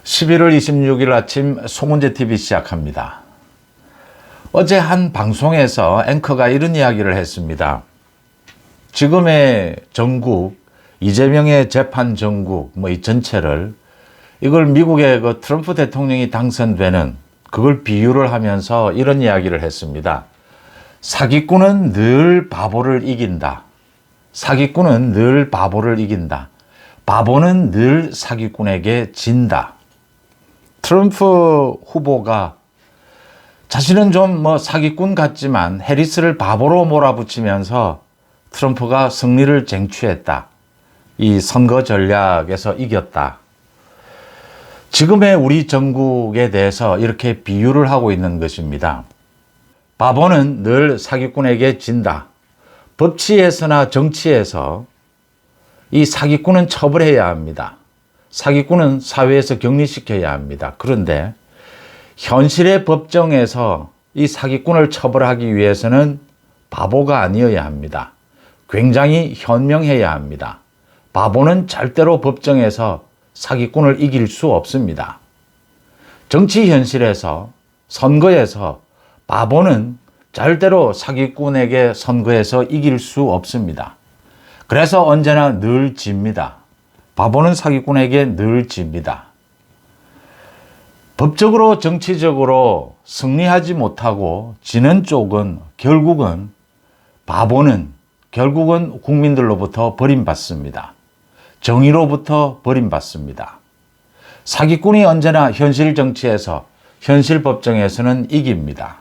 11월 26일 아침 송은재TV 시작합니다. 어제 한 방송에서 앵커가 이런 이야기를 했습니다. 지금의 전국, 이재명의 재판 전국, 이 전체를 이걸 미국의 그 트럼프 대통령이 당선되는 그걸 비유를 하면서 이런 이야기를 했습니다. 사기꾼은 늘 바보를 이긴다. 사기꾼은 늘 바보를 이긴다. 바보는 늘 사기꾼에게 진다. 트럼프 후보가 자신은 좀 사기꾼 같지만 해리스를 바보로 몰아붙이면서 트럼프가 승리를 쟁취했다. 이 선거 전략에서 이겼다. 지금의 우리 전국에 대해서 이렇게 비유를 하고 있는 것입니다. 바보는 늘 사기꾼에게 진다. 법치에서나 정치에서 이 사기꾼은 처벌해야 합니다. 사기꾼은 사회에서 격리시켜야 합니다. 그런데 현실의 법정에서 이 사기꾼을 처벌하기 위해서는 바보가 아니어야 합니다. 굉장히 현명해야 합니다. 바보는 절대로 법정에서 사기꾼을 이길 수 없습니다. 정치 현실에서 선거에서 바보는 절대로 사기꾼에게 선거에서 이길 수 없습니다. 그래서 언제나 늘 집니다. 바보는 사기꾼에게 늘 집니다. 법적으로 정치적으로 승리하지 못하고 지는 쪽은 결국은 바보는 결국은 국민들로부터 버림받습니다. 정의로부터 버림받습니다. 사기꾼이 언제나 현실 정치에서 현실 법정에서는 이깁니다.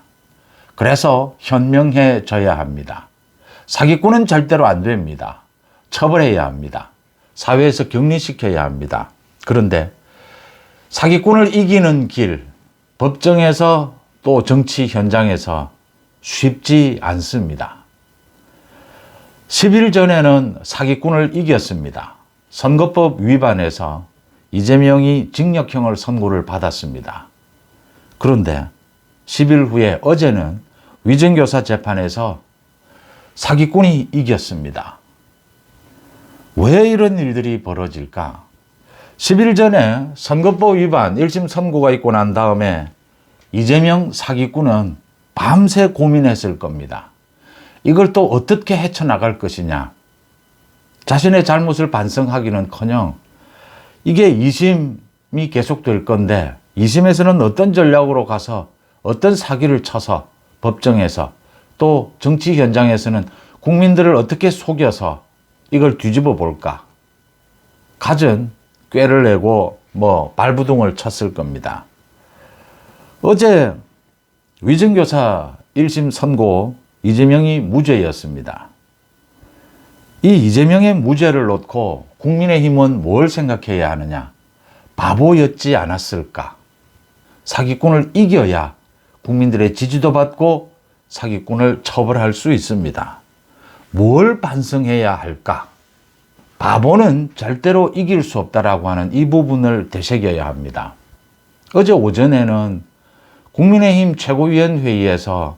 그래서 현명해져야 합니다. 사기꾼은 절대로 안 됩니다. 처벌해야 합니다. 사회에서 격리시켜야 합니다. 그런데 사기꾼을 이기는 길, 법정에서 또 정치 현장에서 쉽지 않습니다. 10일 전에는 사기꾼을 이겼습니다. 선거법 위반에서 이재명이 징역형을 선고를 받았습니다. 그런데 10일 후에 어제는 위증교사 재판에서 사기꾼이 이겼습니다. 왜 이런 일들이 벌어질까? 10일 전에 선거법 위반 1심 선고가 있고 난 다음에 이재명 사기꾼은 밤새 고민했을 겁니다. 이걸 또 어떻게 헤쳐나갈 것이냐. 자신의 잘못을 반성하기는커녕 이게 2심이 계속될 건데 2심에서는 어떤 전략으로 가서 어떤 사기를 쳐서 법정에서 또 정치 현장에서는 국민들을 어떻게 속여서 이걸 뒤집어 볼까? 갖은 꾀를 내고 발부둥을 쳤을 겁니다. 어제 위증교사 1심 선고 이재명이 무죄였습니다. 이 이재명의 무죄를 놓고 국민의힘은 뭘 생각해야 하느냐? 바보였지 않았을까? 사기꾼을 이겨야 국민들의 지지도 받고 사기꾼을 처벌할 수 있습니다. 뭘 반성해야 할까? 바보는 절대로 이길 수 없다라고 하는 이 부분을 되새겨야 합니다. 어제 오전에는 국민의힘 최고위원회의에서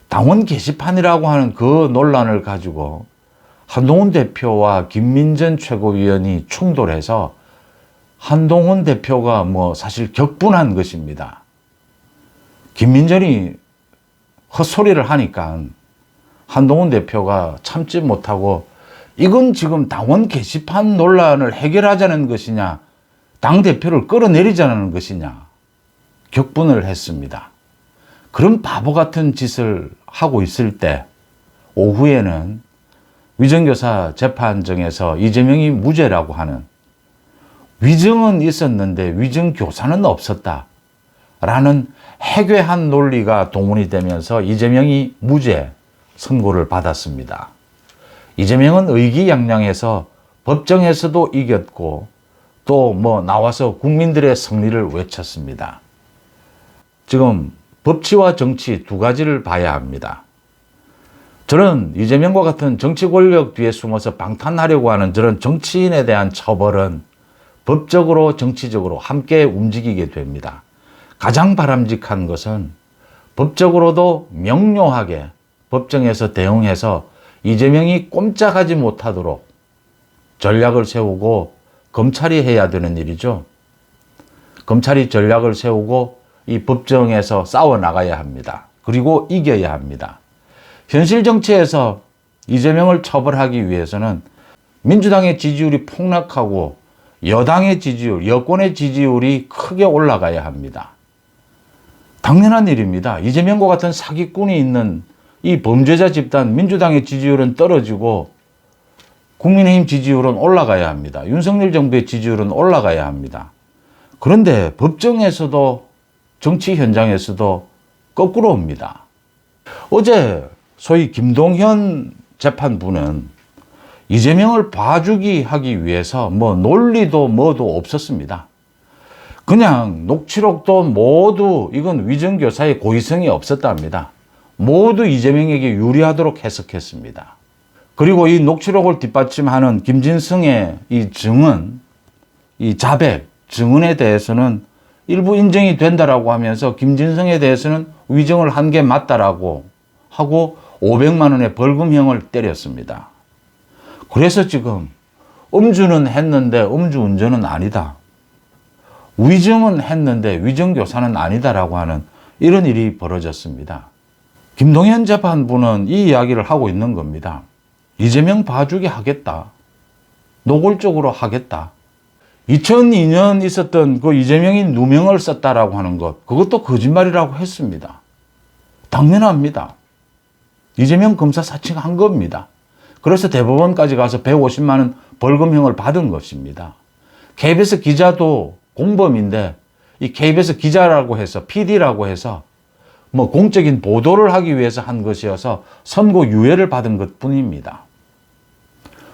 당원 게시판이라고 하는 그 논란을 가지고 한동훈 대표와 김민전 최고위원이 충돌해서 한동훈 대표가 사실 격분한 것입니다. 김민전이 헛소리를 하니까 한동훈 대표가 참지 못하고 이건 지금 당원 게시판 논란을 해결하자는 것이냐, 당대표를 끌어내리자는 것이냐, 격분을 했습니다. 그런 바보 같은 짓을 하고 있을 때 오후에는 위증교사 재판정에서 이재명이 무죄라고 하는, 위증은 있었는데 위증교사는 없었다 라는 해괴한 논리가 동원이 되면서 이재명이 무죄 선고를 받았습니다. 이재명은 의기양양해서 법정에서도 이겼고 또 나와서 국민들의 승리를 외쳤습니다. 지금 법치와 정치 두 가지를 봐야 합니다. 저는 이재명과 같은 정치 권력 뒤에 숨어서 방탄하려고 하는 저런 정치인에 대한 처벌은 법적으로 정치적으로 함께 움직이게 됩니다. 가장 바람직한 것은 법적으로도 명료하게 법정에서 대응해서 이재명이 꼼짝하지 못하도록 전략을 세우고 검찰이 해야 되는 일이죠. 검찰이 전략을 세우고 이 법정에서 싸워 나가야 합니다. 그리고 이겨야 합니다. 현실 정치에서 이재명을 처벌하기 위해서는 민주당의 지지율이 폭락하고 여당의 지지율, 여권의 지지율이 크게 올라가야 합니다. 당연한 일입니다. 이재명과 같은 사기꾼이 있는 이 범죄자 집단 민주당의 지지율은 떨어지고 국민의힘 지지율은 올라가야 합니다. 윤석열 정부의 지지율은 올라가야 합니다. 그런데 법정에서도 정치 현장에서도 거꾸로 옵니다. 어제 소위 김동현 재판부는 이재명을 봐주기 하기 위해서 뭐 논리도 뭐도 없었습니다. 그냥 녹취록도 모두 이건 위정교사의 고의성이 없었답니다. 모두 이재명에게 유리하도록 해석했습니다. 그리고 이 녹취록을 뒷받침하는 김진성의 이 증언, 이 자백, 증언에 대해서는 일부 인정이 된다라고 하면서 김진성에 대해서는 위정을 한 게 맞다라고 하고 500만 원의 벌금형을 때렸습니다. 그래서 지금 음주는 했는데 음주운전은 아니다. 위정은 했는데 위정교사는 아니다라고 하는 이런 일이 벌어졌습니다. 김동현 재판부는 이 이야기를 하고 있는 겁니다. 이재명 봐주기 하겠다. 노골적으로 하겠다. 2002년 있었던 그 이재명이 누명을 썼다라고 하는 것, 그것도 거짓말이라고 했습니다. 당연합니다. 이재명 검사 사칭한 겁니다. 그래서 대법원까지 가서 150만 원 벌금형을 받은 것입니다. KBS 기자도 공범인데 이 KBS 기자라고 해서 PD라고 해서 뭐 공적인 보도를 하기 위해서 한 것이어서 선고 유예를 받은 것 뿐입니다.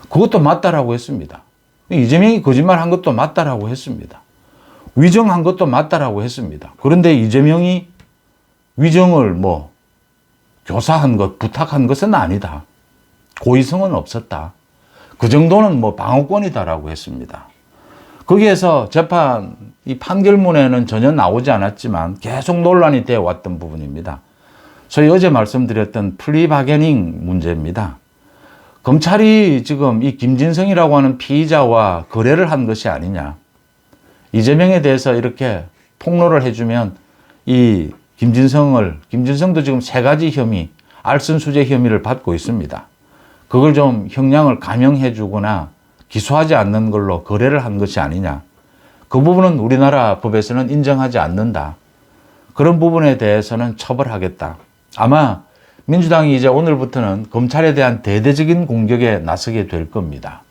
그것도 맞다라고 했습니다. 이재명이 거짓말한 것도 맞다라고 했습니다. 위정한 것도 맞다라고 했습니다. 그런데 이재명이 위정을 뭐 교사한 것, 부탁한 것은 아니다. 고의성은 없었다. 그 정도는 뭐 방어권이다라고 했습니다. 거기에서 재판, 이 판결문에는 전혀 나오지 않았지만 계속 논란이 되어 왔던 부분입니다. 소위 어제 말씀드렸던 플리바게닝 문제입니다. 검찰이 지금 이 김진성이라고 하는 피의자와 거래를 한 것이 아니냐. 이재명에 대해서 이렇게 폭로를 해주면 이 김진성도 지금 3가지 혐의, 알선수재 혐의를 받고 있습니다. 그걸 좀 형량을 감형해 주거나 기소하지 않는 걸로 거래를 한 것이 아니냐. 그 부분은 우리나라 법에서는 인정하지 않는다. 그런 부분에 대해서는 처벌하겠다. 아마 민주당이 이제 오늘부터는 검찰에 대한 대대적인 공격에 나서게 될 겁니다.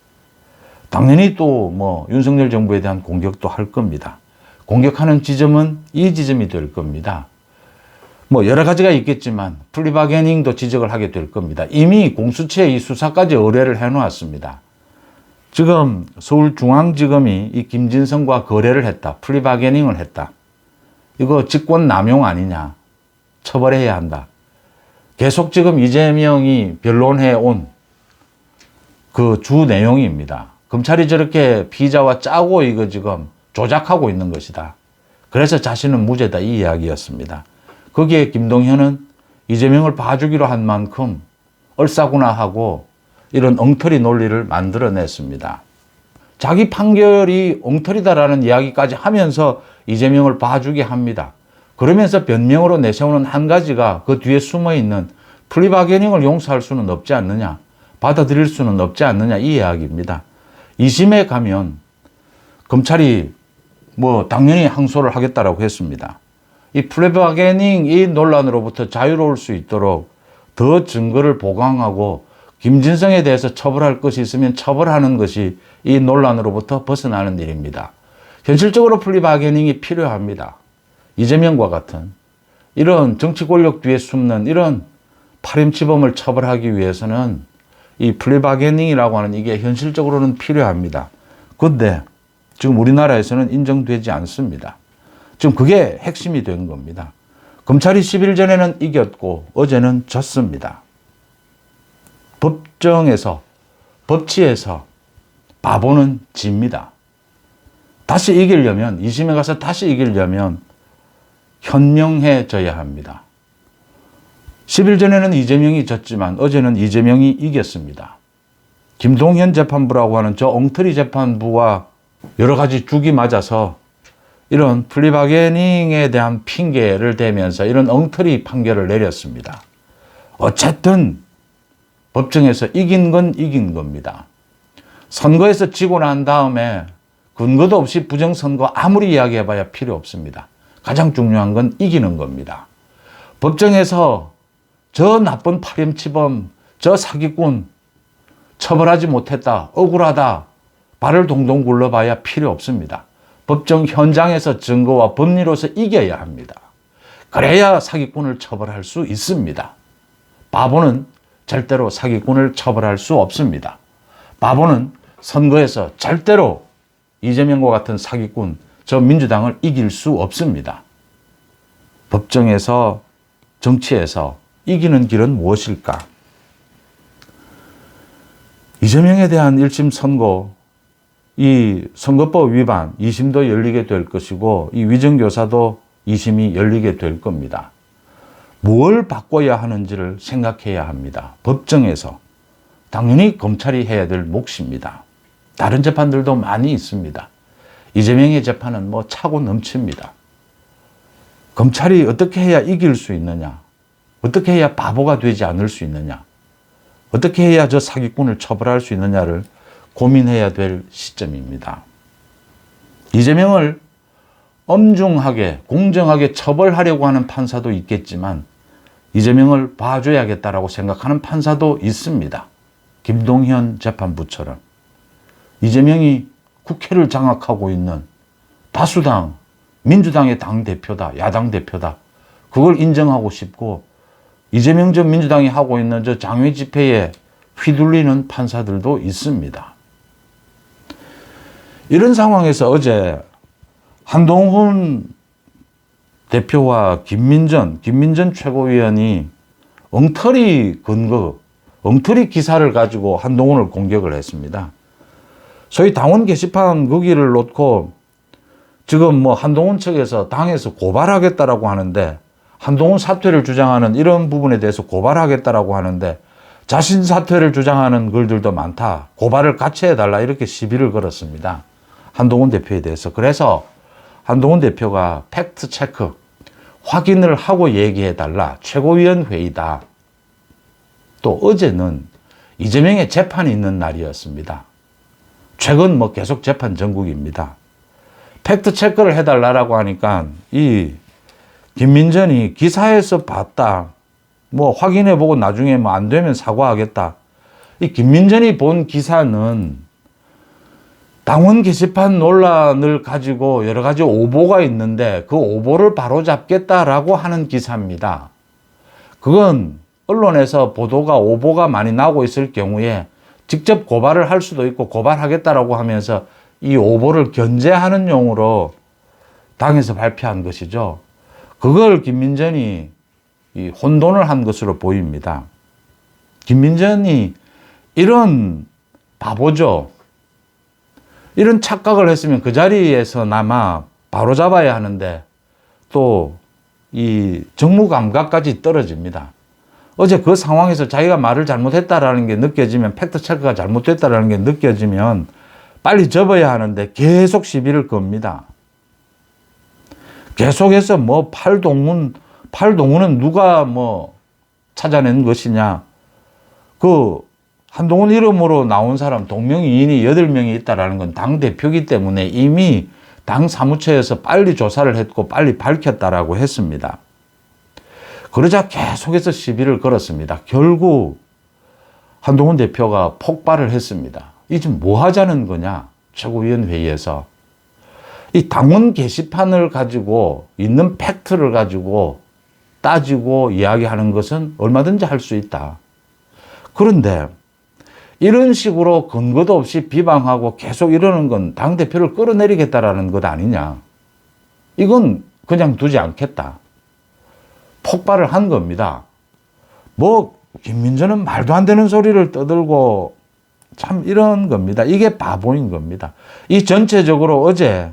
당연히 또 뭐 윤석열 정부에 대한 공격도 할 겁니다. 공격하는 지점은 이 지점이 될 겁니다. 뭐 여러 가지가 있겠지만 플리바게닝도 지적을 하게 될 겁니다. 이미 공수처에 이 수사까지 의뢰를 해놓았습니다. 지금 서울중앙지검이 이 김진성과 거래를 했다. 플리바게닝을 했다. 이거 직권남용 아니냐. 처벌해야 한다. 계속 지금 이재명이 변론해온 그 주 내용입니다. 검찰이 저렇게 피의자와 짜고 이거 지금 조작하고 있는 것이다. 그래서 자신은 무죄다 이 이야기였습니다. 거기에 김동현은 이재명을 봐주기로 한 만큼 얼싸구나 하고 이런 엉터리 논리를 만들어냈습니다. 자기 판결이 엉터리다라는 이야기까지 하면서 이재명을 봐주게 합니다. 그러면서 변명으로 내세우는 한 가지가 그 뒤에 숨어있는 플리바게닝을 용서할 수는 없지 않느냐, 받아들일 수는 없지 않느냐 이 이야기입니다. 2심에 가면 검찰이 뭐 당연히 항소를 하겠다라고 했습니다. 이 플리바게닝 이 논란으로부터 자유로울 수 있도록 더 증거를 보강하고 김진성에 대해서 처벌할 것이 있으면 처벌하는 것이 이 논란으로부터 벗어나는 일입니다. 현실적으로 플리바게닝이 필요합니다. 이재명과 같은 이런 정치 권력 뒤에 숨는 이런 파렴치범을 처벌하기 위해서는 이 플리바게닝이라고 하는 이게 현실적으로는 필요합니다. 그런데 지금 우리나라에서는 인정되지 않습니다. 지금 그게 핵심이 된 겁니다. 검찰이 10일 전에는 이겼고 어제는 졌습니다. 법정에서, 법치에서 바보는 집니다. 다시 이기려면, 2심에 가서 다시 이기려면 현명해져야 합니다. 10일 전에는 이재명이 졌지만 어제는 이재명이 이겼습니다. 김동현 재판부라고 하는 저 엉터리 재판부와 여러 가지 죽이 맞아서 이런 플리바게닝에 대한 핑계를 대면서 이런 엉터리 판결을 내렸습니다. 어쨌든 법정에서 이긴 건 이긴 겁니다. 선거에서 지고 난 다음에 근거도 없이 부정선거 아무리 이야기해봐야 필요 없습니다. 가장 중요한 건 이기는 겁니다. 법정에서 저 나쁜 파렴치범, 저 사기꾼 처벌하지 못했다, 억울하다, 발을 동동 굴러봐야 필요 없습니다. 법정 현장에서 증거와 법리로서 이겨야 합니다. 그래야 사기꾼을 처벌할 수 있습니다. 바보는 절대로 사기꾼을 처벌할 수 없습니다. 바보는 선거에서 절대로 이재명과 같은 사기꾼, 저 민주당을 이길 수 없습니다. 법정에서, 정치에서 이기는 길은 무엇일까? 이재명에 대한 1심 선고, 이 선거법 위반 2심도 열리게 될 것이고 이 위정교사도 2심이 열리게 될 겁니다. 뭘 바꿔야 하는지를 생각해야 합니다. 법정에서. 당연히 검찰이 해야 될 몫입니다. 다른 재판들도 많이 있습니다. 이재명의 재판은 뭐 차고 넘칩니다. 검찰이 어떻게 해야 이길 수 있느냐? 어떻게 해야 바보가 되지 않을 수 있느냐? 어떻게 해야 저 사기꾼을 처벌할 수 있느냐를 고민해야 될 시점입니다. 이재명을 엄중하게, 공정하게 처벌하려고 하는 판사도 있겠지만 이재명을 봐줘야겠다라고 생각하는 판사도 있습니다. 김동현 재판부처럼. 이재명이 국회를 장악하고 있는 다수당, 민주당의 당대표다, 야당 대표다. 그걸 인정하고 싶고 이재명 전 민주당이 하고 있는 저 장외 집회에 휘둘리는 판사들도 있습니다. 이런 상황에서 어제 한동훈 대표와 김민전 최고위원이 엉터리 근거, 엉터리 기사를 가지고 한동훈을 공격을 했습니다. 소위 당원 게시판 거기를 놓고 지금 뭐 한동훈 측에서 당에서 고발하겠다라고 하는데 한동훈 사퇴를 주장하는 이런 부분에 대해서 고발하겠다라고 하는데 자신 사퇴를 주장하는 글들도 많다. 고발을 같이 해달라 이렇게 시비를 걸었습니다. 한동훈 대표에 대해서. 그래서 한동훈 대표가 팩트 체크, 확인을 하고 얘기해달라. 최고위원 회의다. 또 어제는 이재명의 재판이 있는 날이었습니다. 최근 뭐 계속 재판 전국입니다. 팩트 체크를 해달라고 하니까 이 김민전이 기사에서 봤다. 뭐 확인해보고 나중에 뭐 안 되면 사과하겠다. 이 김민전이 본 기사는 당원 게시판 논란을 가지고 여러 가지 오보가 있는데 그 오보를 바로잡겠다라고 하는 기사입니다. 그건 언론에서 보도가 오보가 많이 나오고 있을 경우에 직접 고발을 할 수도 있고 고발하겠다라고 하면서 이 오보를 견제하는 용으로 당에서 발표한 것이죠. 그걸 김민전이 이 혼돈을 한 것으로 보입니다. 김민전이 이런 바보죠. 이런 착각을 했으면 그 자리에서나마 바로잡아야 하는데 또 이 정무 감각까지 떨어집니다. 어제 그 상황에서 자기가 말을 잘못했다라는 게 느껴지면 팩트 체크가 잘못됐다라는 게 느껴지면 빨리 접어야 하는데 계속 시비를 겁니다. 계속해서 뭐 팔동훈은 누가 뭐 찾아낸 것이냐. 그 한동훈 이름으로 나온 사람 동명이인이 8명이 있다라는 건 당대표이기 때문에 이미 당 사무처에서 빨리 조사를 했고 빨리 밝혔다라고 했습니다. 그러자 계속해서 시비를 걸었습니다. 결국 한동훈 대표가 폭발을 했습니다. 이 지금 뭐 하자는 거냐? 최고위원회의에서. 이 당원 게시판을 가지고 있는 팩트를 가지고 따지고 이야기하는 것은 얼마든지 할 수 있다. 그런데 이런 식으로 근거도 없이 비방하고 계속 이러는 건 당대표를 끌어내리겠다라는 것 아니냐. 이건 그냥 두지 않겠다. 폭발을 한 겁니다. 뭐 김민전은 말도 안 되는 소리를 떠들고 참 이런 겁니다. 이게 바보인 겁니다. 이 전체적으로 어제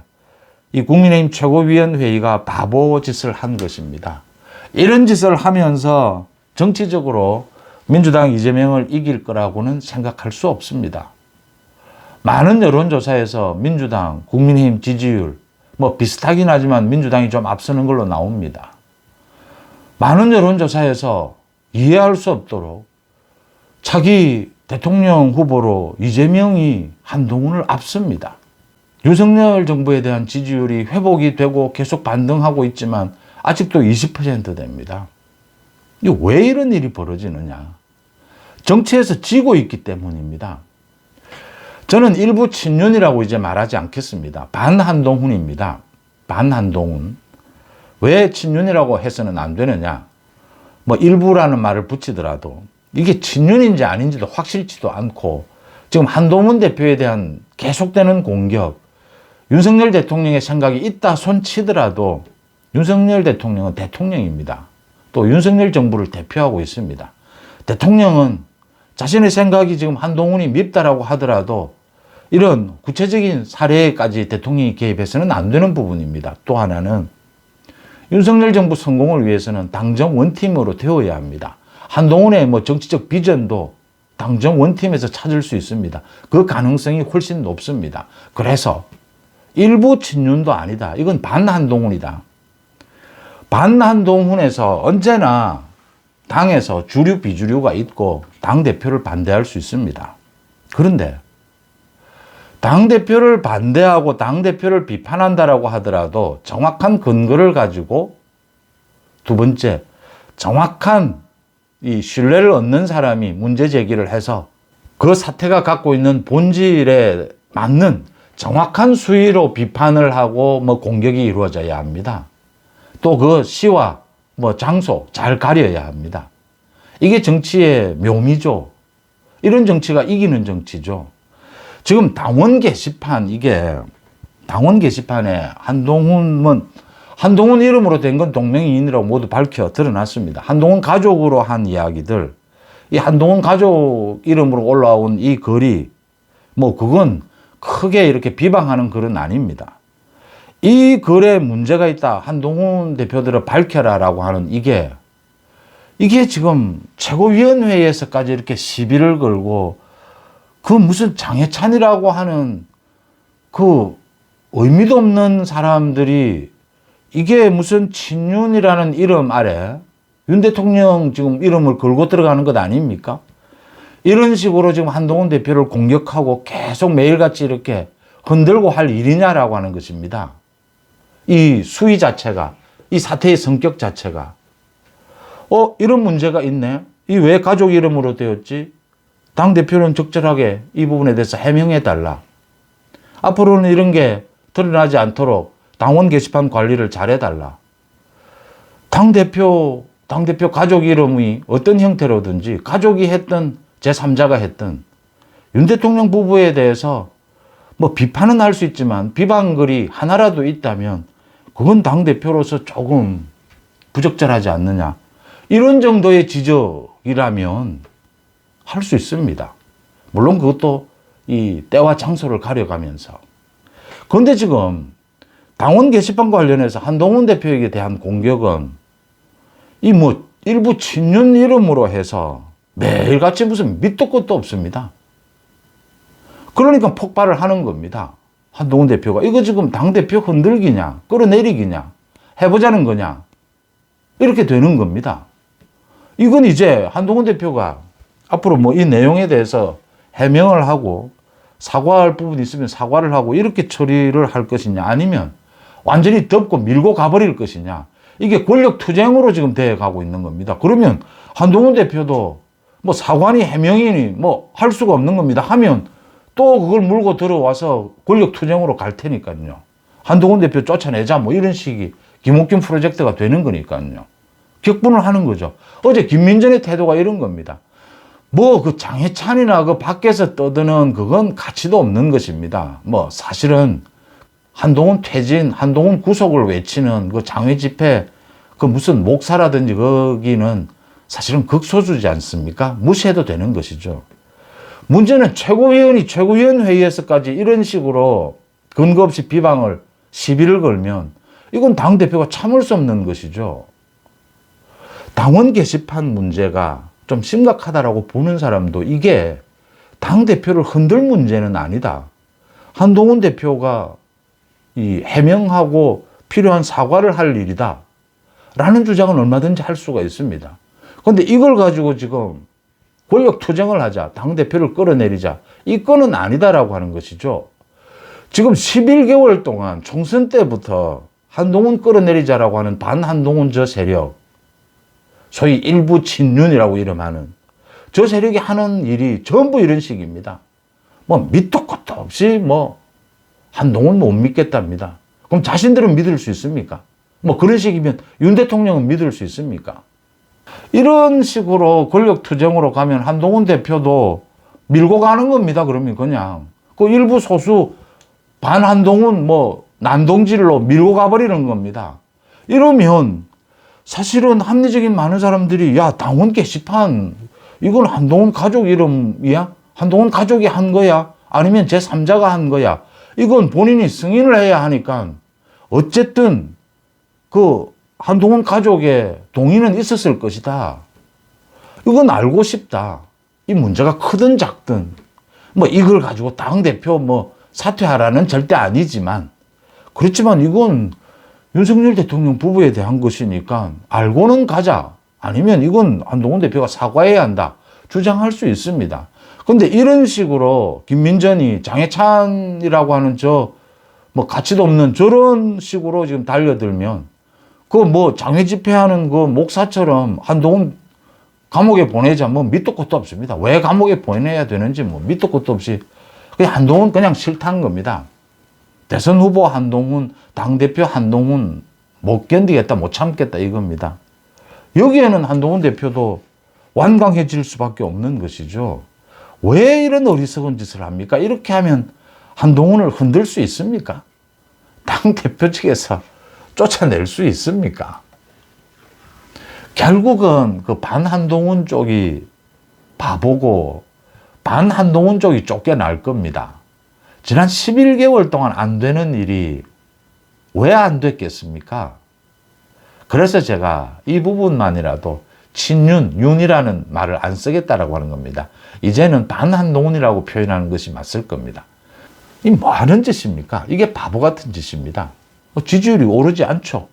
이 국민의힘 최고위원회의가 바보 짓을 한 것입니다. 이런 짓을 하면서 정치적으로 민주당 이재명을 이길 거라고는 생각할 수 없습니다. 많은 여론조사에서 민주당, 국민의힘 지지율 뭐 비슷하긴 하지만 민주당이 좀 앞서는 걸로 나옵니다. 많은 여론조사에서 이해할 수 없도록 차기 대통령 후보로 이재명이 한동훈을 앞섭니다. 윤석열 정부에 대한 지지율이 회복이 되고 계속 반등하고 있지만 아직도 20% 됩니다. 왜 이런 일이 벌어지느냐? 정치에서 지고 있기 때문입니다. 저는 일부 친윤이라고 이제 말하지 않겠습니다. 반한동훈입니다. 반한동훈. 왜 친윤이라고 해서는 안 되느냐? 뭐 일부라는 말을 붙이더라도 이게 친윤인지 아닌지도 확실치도 않고 지금 한동훈 대표에 대한 계속되는 공격, 윤석열 대통령의 생각이 있다 손치더라도 윤석열 대통령은 대통령입니다. 또 윤석열 정부를 대표하고 있습니다. 대통령은 자신의 생각이 지금 한동훈이 밉다라고 하더라도 이런 구체적인 사례까지 대통령이 개입해서는 안 되는 부분입니다. 또 하나는 윤석열 정부 성공을 위해서는 당정 원팀으로 되어야 합니다. 한동훈의 뭐 정치적 비전도 당정 원팀에서 찾을 수 있습니다. 그 가능성이 훨씬 높습니다. 그래서 일부 친윤도 아니다. 이건 반한동훈이다. 반한동훈에서 언제나 당에서 주류 비주류가 있고 당대표를 반대할 수 있습니다. 그런데 당대표를 반대하고 당대표를 비판한다라고 하더라도 정확한 근거를 가지고 두 번째, 정확한 이 신뢰를 얻는 사람이 문제 제기를 해서 그 사태가 갖고 있는 본질에 맞는 정확한 수위로 비판을 하고 뭐 공격이 이루어져야 합니다. 또 그 시와 뭐 장소 잘 가려야 합니다. 이게 정치의 묘미죠. 이런 정치가 이기는 정치죠. 지금 당원 게시판, 이게 당원 게시판에 한동훈 이름으로 된 건 동명이인이라고 모두 밝혀 드러났습니다. 한동훈 가족으로 한 이야기들, 이 한동훈 가족 이름으로 올라온 이 글이 뭐 그건 크게 이렇게 비방하는 글은 아닙니다. 이 글에 문제가 있다, 한동훈 대표들을 밝혀라라고 하는 이게 지금 최고위원회에서까지 이렇게 시비를 걸고 그 무슨 장해찬이라고 하는 그 의미도 없는 사람들이 이게 무슨 친윤이라는 이름 아래 윤 대통령 지금 이름을 걸고 들어가는 것 아닙니까? 이런 식으로 지금 한동훈 대표를 공격하고 계속 매일같이 이렇게 흔들고 할 일이냐라고 하는 것입니다. 이 수위 자체가, 이 사태의 성격 자체가 이런 문제가 있네. 이 왜 가족 이름으로 되었지? 당대표는 적절하게 이 부분에 대해서 해명해달라. 앞으로는 이런 게 드러나지 않도록 당원 게시판 관리를 잘해달라. 당대표 가족 이름이 어떤 형태로든지 가족이 했든 제3자가 했든 윤 대통령 부부에 대해서 뭐 비판은 할 수 있지만 비방글이 하나라도 있다면 그건 당대표로서 조금 부적절하지 않느냐. 이런 정도의 지적이라면 할 수 있습니다. 물론 그것도 이 때와 장소를 가려가면서. 그런데 지금 당원 게시판 관련해서 한동훈 대표에게 대한 공격은 이 뭐 일부 친윤 이름으로 해서 매일같이 무슨 밑도 끝도 없습니다. 그러니까 폭발을 하는 겁니다. 한동훈 대표가 이거 지금 당대표 흔들기냐, 끌어내리기냐, 해보자는 거냐, 이렇게 되는 겁니다. 이건 이제 한동훈 대표가 앞으로 뭐 이 내용에 대해서 해명을 하고 사과할 부분이 있으면 사과를 하고 이렇게 처리를 할 것이냐, 아니면 완전히 덮고 밀고 가버릴 것이냐, 이게 권력 투쟁으로 지금 되어 가고 있는 겁니다. 그러면 한동훈 대표도 뭐 사과니 해명이니 뭐 할 수가 없는 겁니다. 하면 또 그걸 물고 들어와서 권력 투쟁으로 갈 테니까요. 한동훈 대표 쫓아내자 뭐 이런 식이 김옥균 프로젝트가 되는 거니까요. 격분을 하는 거죠. 어제 김민전의 태도가 이런 겁니다. 뭐 그 장해찬이나 그 밖에서 떠드는 그건 가치도 없는 것입니다. 뭐 사실은 한동훈 퇴진, 한동훈 구속을 외치는 그 장외 집회, 그 무슨 목사라든지 거기는 사실은 극소수지 않습니까? 무시해도 되는 것이죠. 문제는 최고위원이 최고위원 회의에서까지 이런 식으로 근거 없이 비방을 시비를 걸면 이건 당대표가 참을 수 없는 것이죠. 당원 게시판 문제가 좀 심각하다라고 보는 사람도 이게 당대표를 흔들 문제는 아니다. 한동훈 대표가 이 해명하고 필요한 사과를 할 일이다 라는 주장은 얼마든지 할 수가 있습니다. 그런데 이걸 가지고 지금 권력 투쟁을 하자, 당대표를 끌어내리자, 이 건은 아니다라고 하는 것이죠. 지금 11개월 동안 총선 때부터 한동훈 끌어내리자라고 하는 반한동훈 저 세력, 소위 일부 친윤이라고 이름하는 저 세력이 하는 일이 전부 이런 식입니다. 뭐 밑도 끝도 없이 뭐 한동훈 못 믿겠답니다. 그럼 자신들은 믿을 수 있습니까? 뭐 그런 식이면 윤 대통령은 믿을 수 있습니까? 이런 식으로 권력 투쟁으로 가면 한동훈 대표도 밀고 가는 겁니다. 그러면 그냥 그 일부 소수 반한동훈 뭐 난동질로 밀고 가버리는 겁니다. 이러면 사실은 합리적인 많은 사람들이 야, 당원 게시판 이건 한동훈 가족 이름이야? 한동훈 가족이 한 거야? 아니면 제3자가 한 거야? 이건 본인이 승인을 해야 하니까 어쨌든 그 한동훈 가족의 동의는 있었을 것이다. 이건 알고 싶다. 이 문제가 크든 작든 뭐 이걸 가지고 당대표 뭐 사퇴하라는 절대 아니지만, 그렇지만 이건 윤석열 대통령 부부에 대한 것이니까 알고는 가자. 아니면 이건 한동훈 대표가 사과해야 한다. 주장할 수 있습니다. 근데 이런 식으로 김민전이 장해찬이라고 하는 저 뭐 가치도 없는 저런 식으로 지금 달려들면 그 뭐 장외 집회하는 그 목사처럼 한동훈 감옥에 보내자 뭐 밑도 끝도 없습니다. 왜 감옥에 보내야 되는지 뭐 밑도 끝도 없이 그냥 한동훈 그냥 싫다는 겁니다. 대선 후보 한동훈, 당대표 한동훈 못 견디겠다, 못 참겠다 이겁니다. 여기에는 한동훈 대표도 완강해질 수밖에 없는 것이죠. 왜 이런 어리석은 짓을 합니까? 이렇게 하면 한동훈을 흔들 수 있습니까? 당대표 측에서 쫓아낼 수 있습니까? 결국은 그 반한동훈 쪽이 바보고 반한동훈 쪽이 쫓겨날 겁니다. 지난 11개월 동안 안 되는 일이 왜 안 됐겠습니까? 그래서 제가 이 부분만이라도 친윤, 윤이라는 말을 안 쓰겠다라고 하는 겁니다. 이제는 반한동훈이라고 표현하는 것이 맞을 겁니다. 이 뭐 하는 짓입니까? 이게 바보 같은 짓입니다. 지지율이 오르지 않죠.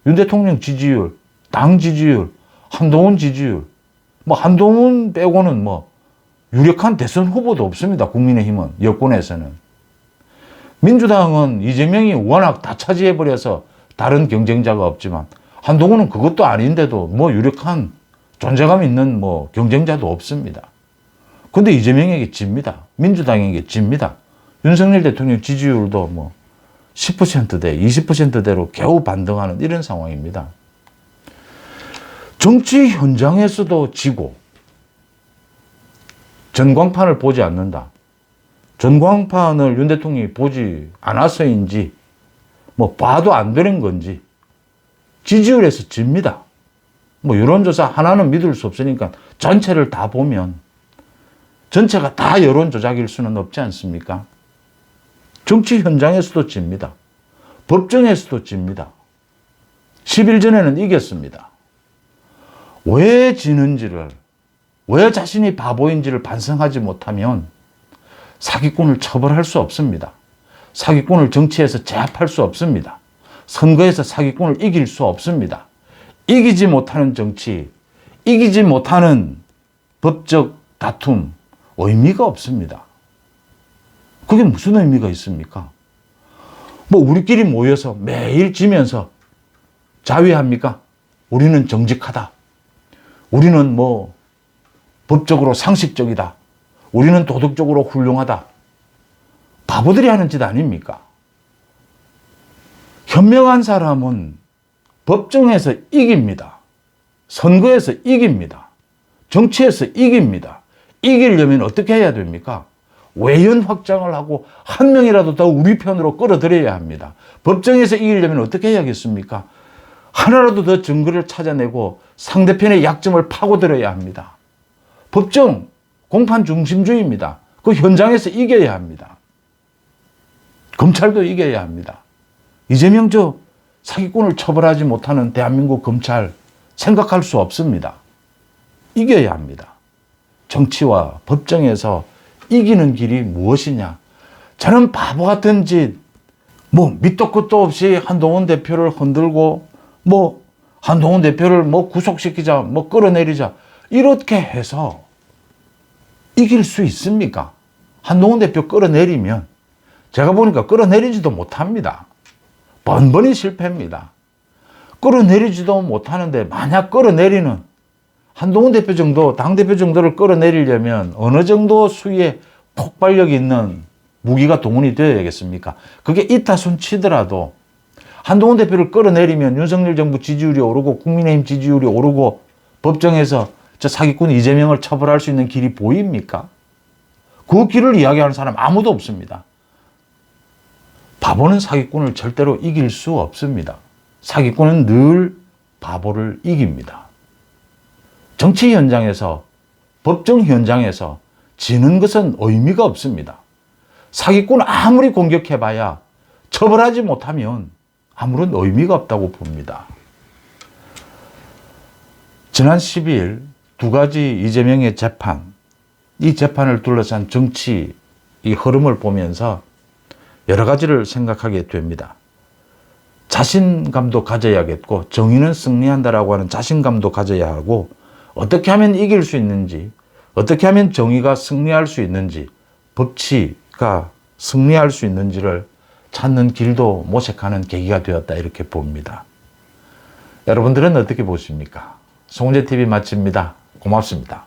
윤 대통령 지지율, 당 지지율, 한동훈 지지율, 뭐 한동훈 빼고는 뭐 유력한 대선 후보도 없습니다. 국민의힘은, 여권에서는. 민주당은 이재명이 워낙 다 차지해버려서 다른 경쟁자가 없지만 한동훈은 그것도 아닌데도 뭐 유력한 존재감 있는 뭐 경쟁자도 없습니다. 근데 이재명에게 집니다. 민주당에게 집니다. 윤석열 대통령 지지율도 뭐 10%대, 20%대로 겨우 반등하는 이런 상황입니다. 정치 현장에서도 지고 전광판을 보지 않는다. 전광판을 윤 대통령이 보지 않아서인지 뭐 봐도 안 되는 건지 지지율에서 집니다. 뭐 여론조사 하나는 믿을 수 없으니까 전체를 다 보면 전체가 다 여론조작일 수는 없지 않습니까? 정치 현장에서도 집니다. 법정에서도 집니다. 10일 전에는 이겼습니다. 왜 지는지를, 왜 자신이 바보인지를 반성하지 못하면 사기꾼을 처벌할 수 없습니다. 사기꾼을 정치에서 제압할 수 없습니다. 선거에서 사기꾼을 이길 수 없습니다. 이기지 못하는 정치, 이기지 못하는 법적 다툼, 의미가 없습니다. 그게 무슨 의미가 있습니까? 뭐 우리끼리 모여서 매일 지면서 자위합니까? 우리는 정직하다. 우리는 뭐 법적으로 상식적이다. 우리는 도덕적으로 훌륭하다. 바보들이 하는 짓 아닙니까? 현명한 사람은 법정에서 이깁니다. 선거에서 이깁니다. 정치에서 이깁니다. 이기려면 어떻게 해야 됩니까? 외연 확장을 하고 한 명이라도 더 우리 편으로 끌어들여야 합니다. 법정에서 이기려면 어떻게 해야겠습니까? 하나라도 더 증거를 찾아내고 상대편의 약점을 파고들어야 합니다. 법정, 공판 중심주의입니다. 그 현장에서 이겨야 합니다. 검찰도 이겨야 합니다. 이재명 저 사기꾼을 처벌하지 못하는 대한민국 검찰 생각할 수 없습니다. 이겨야 합니다. 정치와 법정에서 이기는 길이 무엇이냐? 저는 바보 같은 짓, 뭐 밑도 끝도 없이 한동훈 대표를 흔들고 뭐 한동훈 대표를 뭐 구속시키자, 뭐 끌어내리자 이렇게 해서 이길 수 있습니까? 한동훈 대표 끌어내리면 제가 보니까 끌어내리지도 못합니다. 번번이 실패입니다. 끌어내리지도 못하는데 만약 끌어내리는 한동훈 대표 정도, 당대표 정도를 끌어내리려면 어느 정도 수위의 폭발력이 있는 무기가 동원이 되어야겠습니까? 그게 이타손 치더라도 한동훈 대표를 끌어내리면 윤석열 정부 지지율이 오르고 국민의힘 지지율이 오르고 법정에서 저 사기꾼 이재명을 처벌할 수 있는 길이 보입니까? 그 길을 이야기하는 사람 아무도 없습니다. 바보는 사기꾼을 절대로 이길 수 없습니다. 사기꾼은 늘 바보를 이깁니다. 정치 현장에서, 법정 현장에서 지는 것은 의미가 없습니다. 사기꾼 아무리 공격해봐야 처벌하지 못하면 아무런 의미가 없다고 봅니다. 지난 12일 두 가지 이재명의 재판, 이 재판을 둘러싼 정치 이 흐름을 보면서 여러 가지를 생각하게 됩니다. 자신감도 가져야겠고 정의는 승리한다라고 하는 자신감도 가져야 하고 어떻게 하면 이길 수 있는지, 어떻게 하면 정의가 승리할 수 있는지, 법치가 승리할 수 있는지를 찾는 길도 모색하는 계기가 되었다 이렇게 봅니다. 여러분들은 어떻게 보십니까? 송은재TV 마칩니다. 고맙습니다.